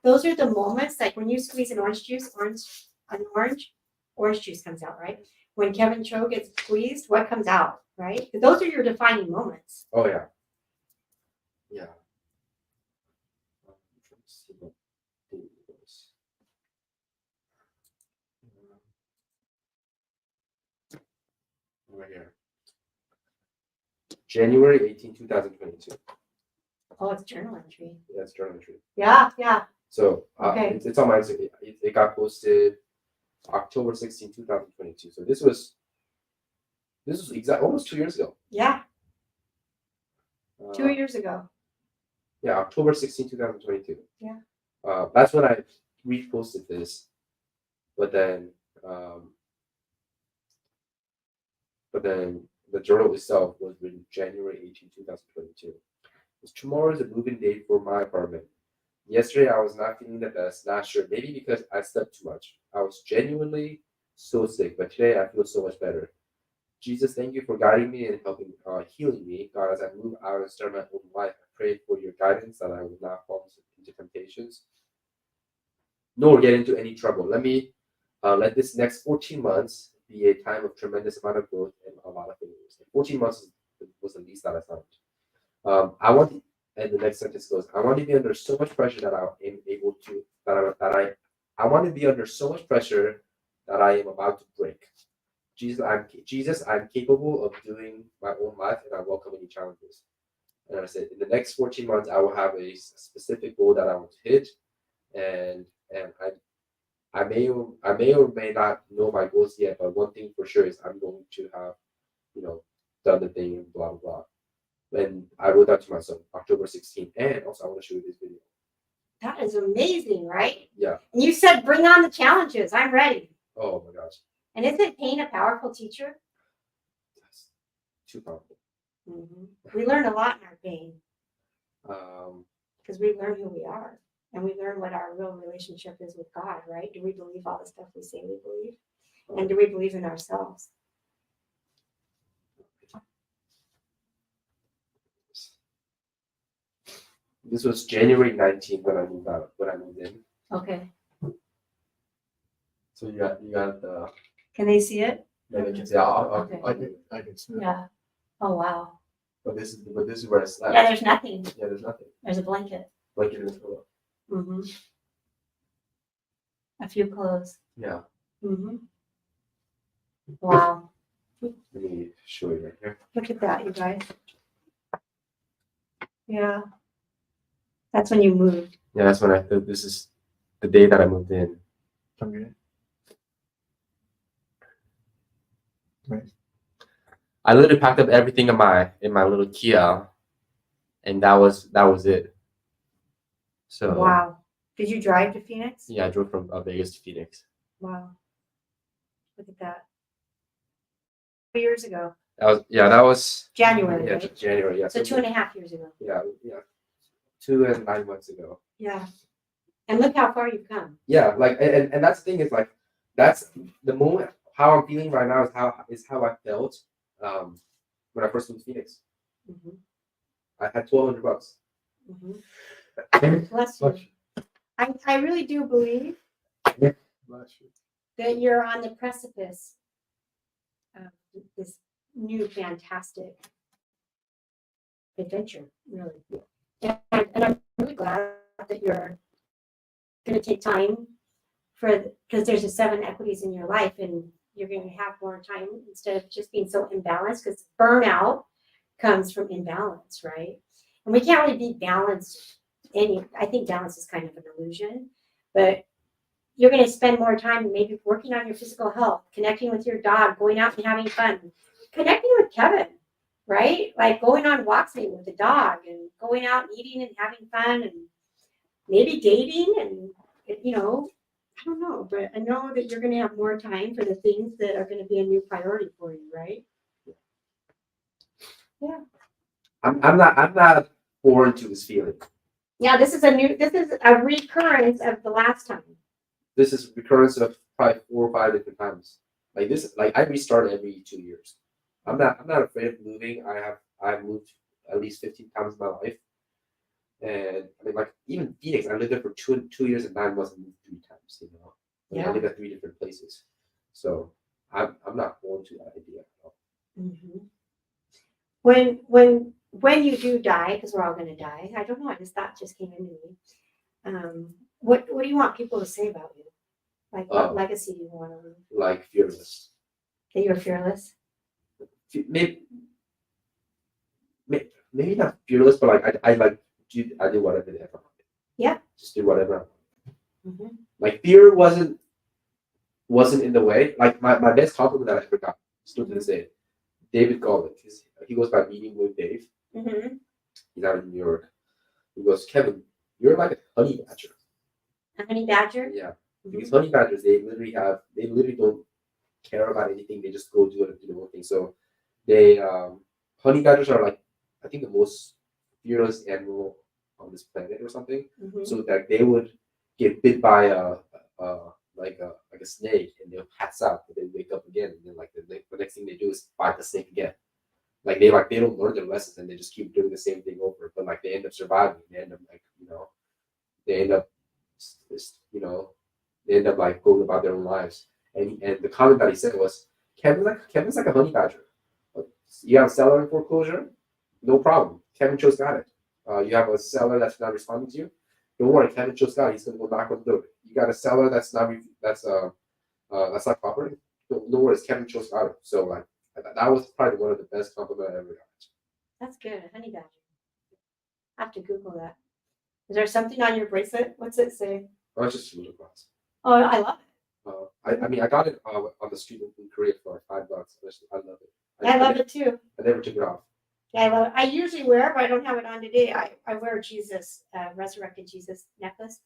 those are the moments like when you squeeze an orange juice, orange juice comes out, right? When Kevin Choe gets squeezed, what comes out, right? Those are your defining moments. Oh yeah. Yeah. I'm trying to see what date it was. Right here. January 18, 2022. Oh, it's journal entry. Yeah, it's journal entry. Yeah. So Okay. it's on my Instagram. It got posted October 16, 2022. So this was almost 2 years ago. Yeah, 2 Uh, years ago. yeah, October 16, 2022. Yeah. That's when I reposted this, but then um, the journal itself was written January 18, 2022. Tomorrow is a moving day for my apartment. Yesterday, I was not feeling the best. Not sure. Maybe because I slept too much. I was genuinely so sick, but today I feel so much better. Jesus, thank you for guiding me and helping, healing me. God, as I move out and start my own life, I pray for your guidance that I will not fall into temptations, nor get into any trouble. Let this next 14 months be a time of tremendous amount of growth and a lot of failures. 14 months was the least that I found. I want, and the next sentence goes, I want to be under so much pressure that I am able to, I want to be under so much pressure that I am about to break. Jesus, I'm capable of doing my own life and I welcome any challenges. And I said, in the next 14 months, I will have a specific goal that I want to hit. And I may or may not know my goals yet, but one thing for sure is I'm going to have, you know, done the thing and blah, blah, blah. And I wrote that to myself October 16th. And also, I want to show you this video. That is amazing, right? Yeah. And you said, bring on the challenges. I'm ready. Oh my gosh. And isn't pain a powerful teacher? That's too powerful. Mm-hmm. We learn a lot in our pain Um, because we learn who we are and we learn what our real relationship is with God, right? Do we believe all the stuff we say we believe? And do we believe in ourselves? this was January 19th when I moved in. Okay. So you got the. Can they see it? Yeah, they can see. I can see. Yeah. Oh wow. But this is where I slept. Yeah, there's nothing. Yeah, there's nothing. There's a blanket. Like in this pillow. Mm-hmm. A few clothes. Yeah. Mm-hmm. Wow. Let me show you right here. Look at that, you guys. Yeah. That's when you moved. Yeah, that's when this is the day that I moved in. Okay. Right. I literally packed up everything in my little Kia, and that was it. So Wow. Did you drive to Phoenix? yeah, I drove from Vegas to Phoenix. Wow. Look at that. 2 years ago. That was January, yeah, right? January. Yeah, So 2.5 years ago. Yeah. 2 and 9 months ago. Yeah. And look how far you've come. Yeah, like and that's the thing is like that's the moment how I'm feeling right now is how I felt when I first moved to Phoenix. Mm-hmm. I had $1,200. Mm-hmm. Bless you. I really do believe that you're on the precipice of this new fantastic adventure, really. And I'm really glad that you're going to take time because there's the 7 equities in your life and you're going to have more time instead of just being so imbalanced, because burnout comes from imbalance, right? And we can't really be balanced. I think balance is kind of an illusion, but you're going to spend more time maybe working on your physical health, connecting with your dog, going out and having fun, connecting with Kevin, right? Like going on walks with the dog and going out and eating and having fun and maybe dating and, I don't know, but I know that you're going to have more time for the things that are going to be a new priority for you, right? Yeah. I'm not foreign to this feeling. Yeah, this is a recurrence of the last time. This is recurrence of probably 4 or 5 different times. Like this, like I restart every 2 years. I'm not afraid of moving. I've moved at least 15 times in my life. And I mean, like even Phoenix, I lived there for 2 years and 9 months and moved 3 times. Yeah. I lived at 3 different places, so I'm not foreign to that idea at all. Mm-hmm. When you do die, because we're all going to die, I don't know. I just thought just came into me. What do you want people to say about you? Like what legacy do you want to leave? Like fearless. That you're fearless. Maybe not fearless, but like I do whatever I want. Yeah. Just do whatever I want. Mm-hmm. Like fear wasn't in the way. Like my best compliment that I ever got, still to this day, David Goldman. He goes by Meeting with Dave. Mm-hmm. He's out in New York. He goes, Kevin, you're like a honey badger. A honey badger? Yeah. Because honey badgers, they literally don't care about anything. They just go do their own thing. So they honey badgers are like, I think, the most fearless animal on this planet or something. Mm-hmm. So that they would get bit by a snake and they'll pass out, but they wake up again, and then like the next thing they do is bite the snake again. Like they don't learn their lessons and they just keep doing the same thing over. But like they end up surviving. They end up like going about their own lives. And the comment that he said was, Kevin's like a honey badger. You have a seller in foreclosure, no problem. Kevin Choe's got it. You have a seller that's not responding to you, don't worry. Kevin Choe's got it. He's gonna go knock on the door. You got a seller that's not cooperating. No worries. Kevin Choe's got it. So like that was probably one of the best compliments I ever got. That's good. A honey badger. I have to Google that. Is there something on your bracelet? What's it say? Oh, it's just a little glass. Oh, I love it. I got it on the street in Korea for like $5. I love it. I love it too. I never took it off. Yeah, I love it. I usually wear it, but I don't have it on today. I wear a Jesus, resurrected Jesus necklace,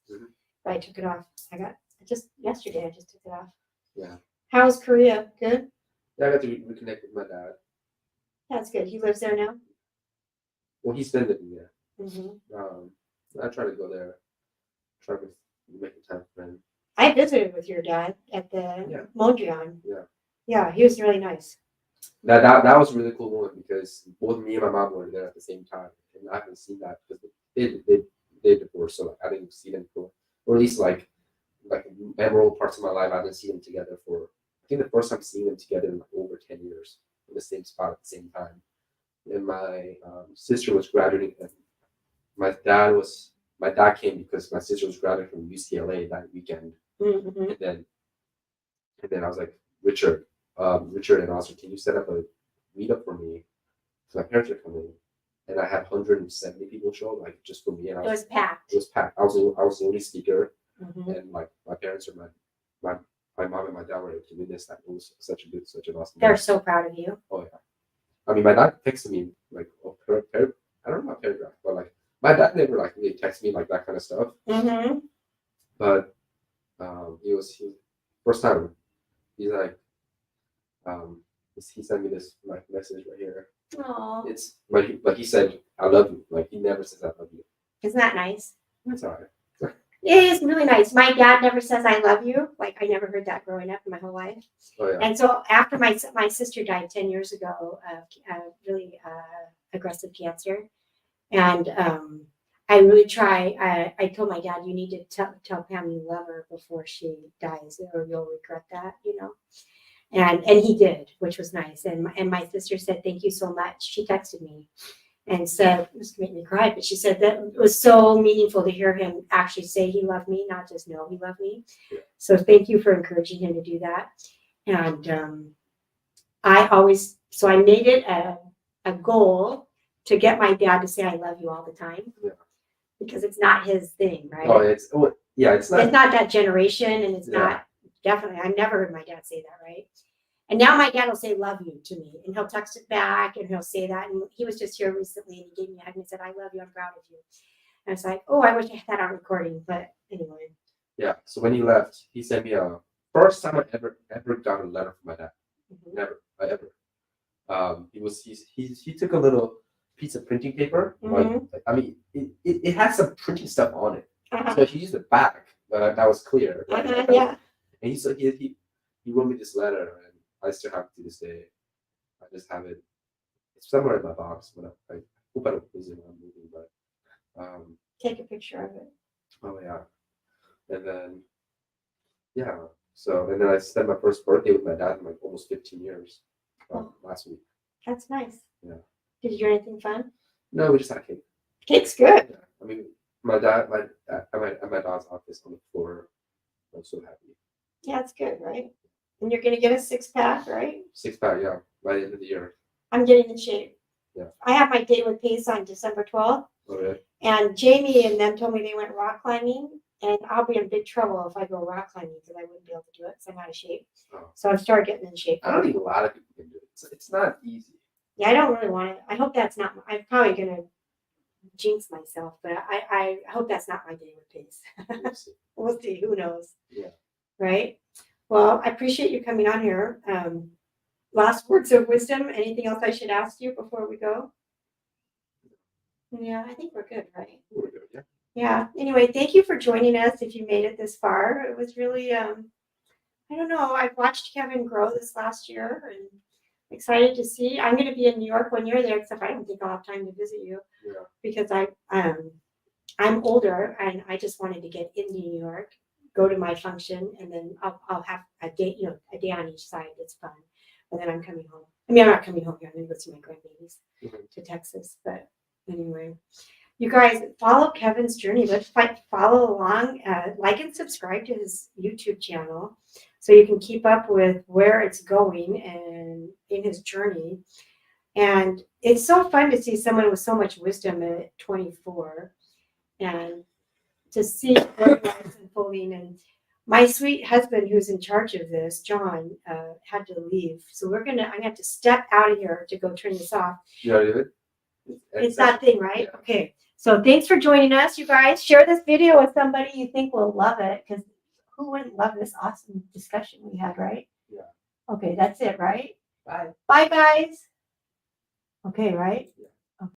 but I took it off. Yesterday I just took it off. Yeah. How's Korea? Good? Yeah, I got to reconnect with my dad. That's good. He lives there now? Well, he's been living there. Mm-hmm. I try to go there. Try to make a time for him. I visited with your dad at the Mondrian. Yeah. Yeah, he was really nice. That was a really cool moment because both me and my mom were there at the same time, and I haven't seen that because they divorced, so like, I didn't see them before, or at least like like memorable parts of my life. I didn't see them together for, I think the first time seeing them together in like over 10 years in the same spot at the same time. And my sister was graduating, and my dad came because my sister was graduating from UCLA that weekend. Mhm. And then I was like, Richard, and also, can you set up a meetup for me? So my parents are coming, and I had 170 people show up, like just for me. And It was packed. it was packed. I was the only speaker, Mhm. and like my parents or my mom and my dad were able to witness that. It was such an awesome. They're moment. so proud of you. Oh yeah. I mean, my dad texted me like I don't know about paragraph, but like my dad never like really texted me like that kind of stuff. Mm-hmm. But he was first time. He's like, he sent me this like message right here. Oh, It's but he said I love you. Like he never says I love you. isn't that nice? That's all right. It is really nice. My dad never says I love you. Like I never heard that growing up in my whole life. Oh yeah. And so after my sister died 10 years ago of really aggressive cancer, and I really try. I told my dad, you need to tell Pam you love her before she dies, or you'll regret that, you know. And he did, which was nice. And my sister said, thank you so much. She texted me and said, this made me cry, but she said that it was so meaningful to hear him actually say he loved me, not just know he loved me. Yeah. So thank you for encouraging him to do that. And I made it a goal to get my dad to say I love you all the time. Yeah. Because it's not his thing, right? Oh, it's not. It's not that generation, and it's not definitely. I've never heard my dad say that, right? And now my dad will say "love you" to me, and he'll text it back, and he'll say that. And he was just here recently, and he gave me a hug and said, "I love you. I'm proud of you." And I was like, "Oh, I wish I had that on recording." But anyway. Yeah. So when he left, he sent me a first time I ever got a letter from my dad. Mhm. Never, ever. He took a little piece of printing paper. Like, I mean, it had some printing stuff on it. Uh-huh. So he used the back, but that was clear. Right? Yeah. And he wrote me this letter, and I still have it to this day. I just have it. It's somewhere in my box, but I hope I don't lose it when I'm moving. But Take a picture of it. oh yeah, and then yeah. So and then I spent my first birthday with my dad in like almost 15 years last week. That's nice. Yeah. Did you do anything fun? No, we just had cake. Cake's good. Yeah. I mean, my dad's office on the floor. I'm so happy. Yeah, it's good, right? And you're gonna get a 6-pack, right? 6-pack, yeah, by the end of the year. I'm getting in shape. Yeah. I have my date with Pace on December 12th, Okay. and Jamie and them told me they went rock climbing, and I'll be in big trouble if I go rock climbing because I wouldn't be able to do it because I'm out of shape. Oh. So I've started getting in shape. I don't think a lot of people can do it. It's not easy. Yeah, I don't really want it. I hope that's not. I'm probably gonna jinx myself, but I hope that's not my day with Pace. We'll see. We'll see. Who knows? Yeah. Right. Well, I appreciate you coming on here. Last words of wisdom. Anything else I should ask you before we go? Yeah, I think we're good, right? We're good, yeah. Yeah. Anyway, thank you for joining us. If you made it this far, it was really, I don't know. I've watched Kevin grow this last year, and excited to see. I'm going to be in New York when you're there, except I don't think I'll have time to visit you Yeah. because I'm older and I just wanted to get into New York, go to my function, and then I'll have a day, a day on each side. It's fun. And then I'm coming home. I mean, I'm not coming home here. I'm going to go see my grandbabies to Texas. But anyway, you guys follow Kevin's journey. Let's follow along. Like and subscribe to his YouTube channel so you can keep up with where it's going and in his journey. And it's so fun to see someone with so much wisdom at 24 and to see what life unfolding. And my sweet husband, who's in charge of this, John, had to leave. So I'm gonna have to step out of here to go turn this off. You already did? It's that thing, right? Yeah. Okay. So thanks for joining us, you guys. Share this video with somebody you think will love it, because who wouldn't love this awesome discussion we had, right? Yeah. Okay, that's it, right? Bye. Bye, guys. Okay, right? Yeah.